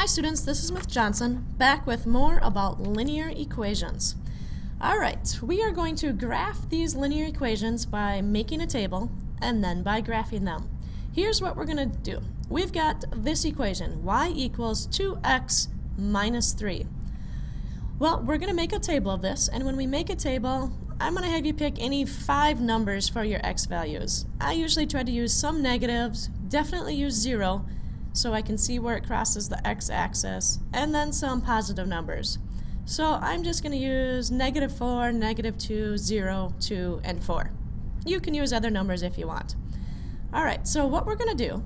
Hi students, this is Ms. Johnson, back with more about linear equations. Alright, we are going to graph these linear equations by making a table and then by graphing them. Here's what we're going to do. We've got this equation, y equals 2x minus 3. Well, we're going to make a table of this, and when we make a table, I'm going to have you pick any 5 numbers for your x values. I usually try to use some negatives, definitely use 0, so I can see where it crosses the x-axis, and then some positive numbers. So I'm just going to use -4, -2, 0, 2, and 4. You can use other numbers if you want. Alright, so what we're going to do,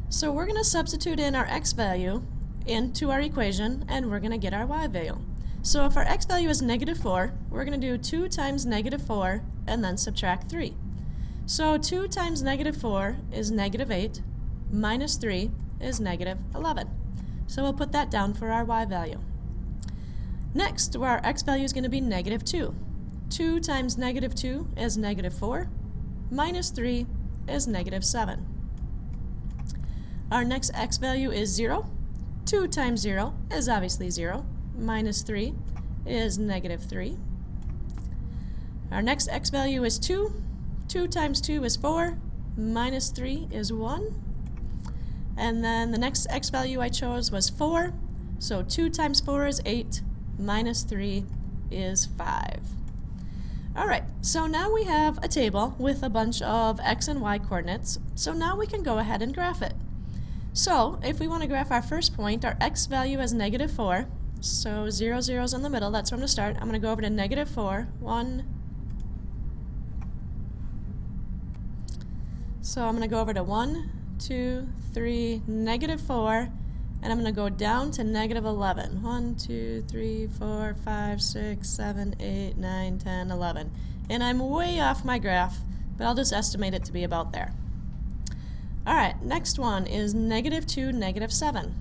so we're going to substitute in our x value into our equation, and we're going to get our y value. So if our x value is -4, we're going to do 2 times -4 and then subtract 3. So 2 times -4 is -8, minus 3 is -11. So we'll put that down for our y value. Next, our x value is going to be -2. 2 times -2 is -4, minus 3 is -7. Our next x value is 0. 2 times 0 is obviously 0, minus 3 is -3. Our next x value is 2. 2 times 2 is 4, minus 3 is 1. And then the next x value I chose was 4, so 2 times 4 is 8, minus 3 is 5. Alright, so now we have a table with a bunch of x and y coordinates, so now we can go ahead and graph it. So if we want to graph our first point, our x value is -4, so 0, 0 is in the middle, that's where I'm going to start. I'm going to go over to -4, 1, so I'm going to go over to 1, 2, 3, -4, and I'm going to go down to -11. 1, 2, 3, 4, 5, 6, 7, 8, 9, 10, 11. And I'm way off my graph, but I'll just estimate it to be about there. Alright, next one is -2, -7.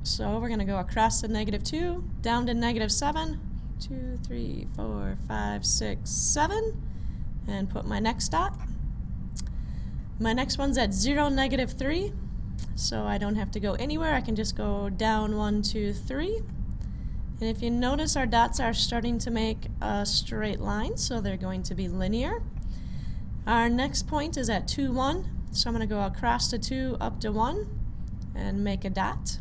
So we're going to go across to -2, down to -7, 2, 3, 4, 5, 6, 7, and put my next dot. My next one's at 0, -3, so I don't have to go anywhere. I can just go down 1, 2, 3. And if you notice, our dots are starting to make a straight line, so they're going to be linear. Our next point is at 2, 1, so I'm going to go across to 2, up to 1, and make a dot.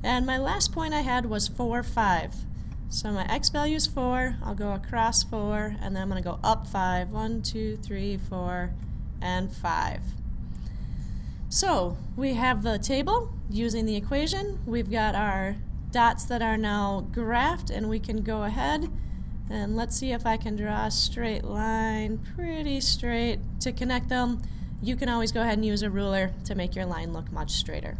And my last point I had was 4, 5. So my x value is 4, I'll go across 4, and then I'm going to go up 5, 1, 2, 3, 4, and 5. So we have the table using the equation. We've got our dots that are now graphed, and we can go ahead and let's see if I can draw a straight line pretty straight to connect them. You can always go ahead and use a ruler to make your line look much straighter.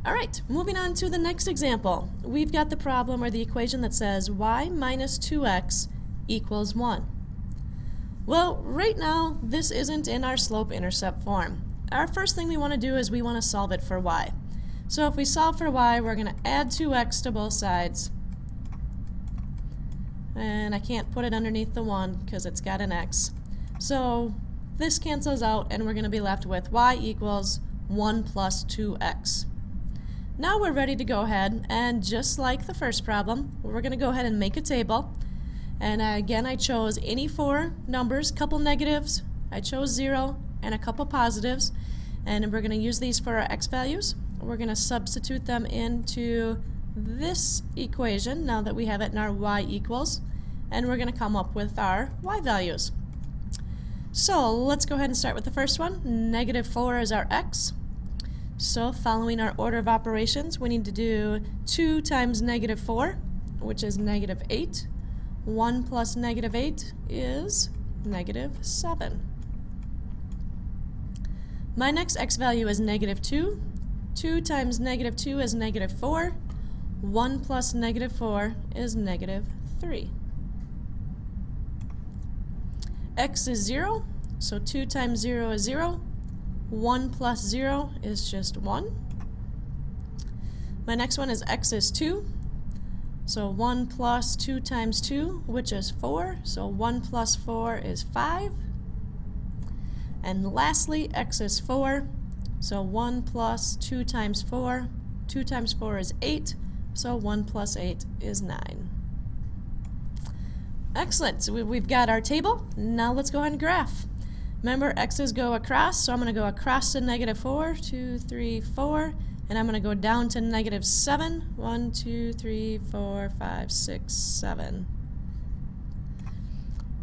Alright, moving on to the next example. We've got the problem or the equation that says y minus 2x equals 1. Well, right now, this isn't in our slope-intercept form. Our first thing we want to do is we want to solve it for y. So if we solve for y, we're going to add 2x to both sides. And I can't put it underneath the 1 because it's got an x. So this cancels out, and we're going to be left with y equals 1 plus 2x. Now we're ready to go ahead, and just like the first problem, we're going to go ahead and make a table. And again, I chose any 4 numbers, couple negatives, I chose 0, and a couple positives. And we're going to use these for our x values. We're going to substitute them into this equation now that we have it in our y equals. And we're going to come up with our y values. So let's go ahead and start with the first one. -4 is our x. So following our order of operations, we need to do 2 times -4, which is -8. 1 plus -8 is -7. My next x value is -2. 2 times -2 is -4. 1 plus -4 is -3. X is 0, so 2 times 0 is 0. 1 plus 0 is just 1. My next one is x is 2. So 1 plus 2 times 2, which is 4. So 1 plus 4 is 5. And lastly, x is 4. So 1 plus 2 times 4, 2 times 4 is 8, so 1 plus 8 is 9. Excellent, so we've got our table. Now let's go ahead and graph. Remember, x's go across, so I'm going to go across to -4, 2, 3, 4, and I'm going to go down to -7, 1, 2, 3, 4, 5, 6, 7.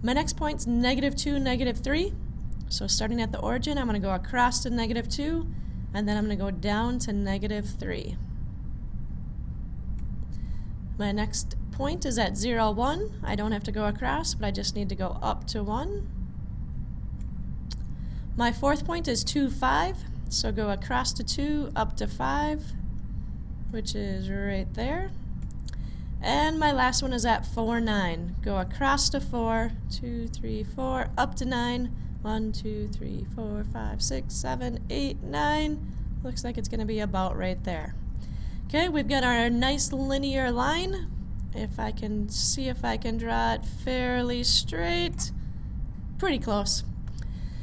My next point's -2, -3. So starting at the origin, I'm going to go across to -2, and then I'm going to go down to -3. My next point is at 0, 1. I don't have to go across, but I just need to go up to 1. My fourth point is 2, 5. So go across to 2, up to 5, which is right there. And my last one is at 4, 9. Go across to 4, 2, 3, 4, up to 9. 1, 2, 3, 4, 5, 6, 7, 8, 9. Looks like it's going to be about right there. Okay, we've got our nice linear line. If I can see if I can draw it fairly straight. Pretty close.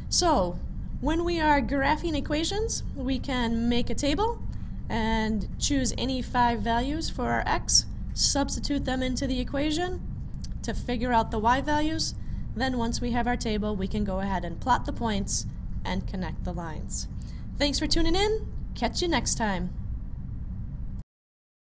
So, when we are graphing equations, we can make a table and choose any 5 values for our x, substitute them into the equation to figure out the y values. Then once we have our table, we can go ahead and plot the points and connect the lines. Thanks for tuning in. Catch you next time.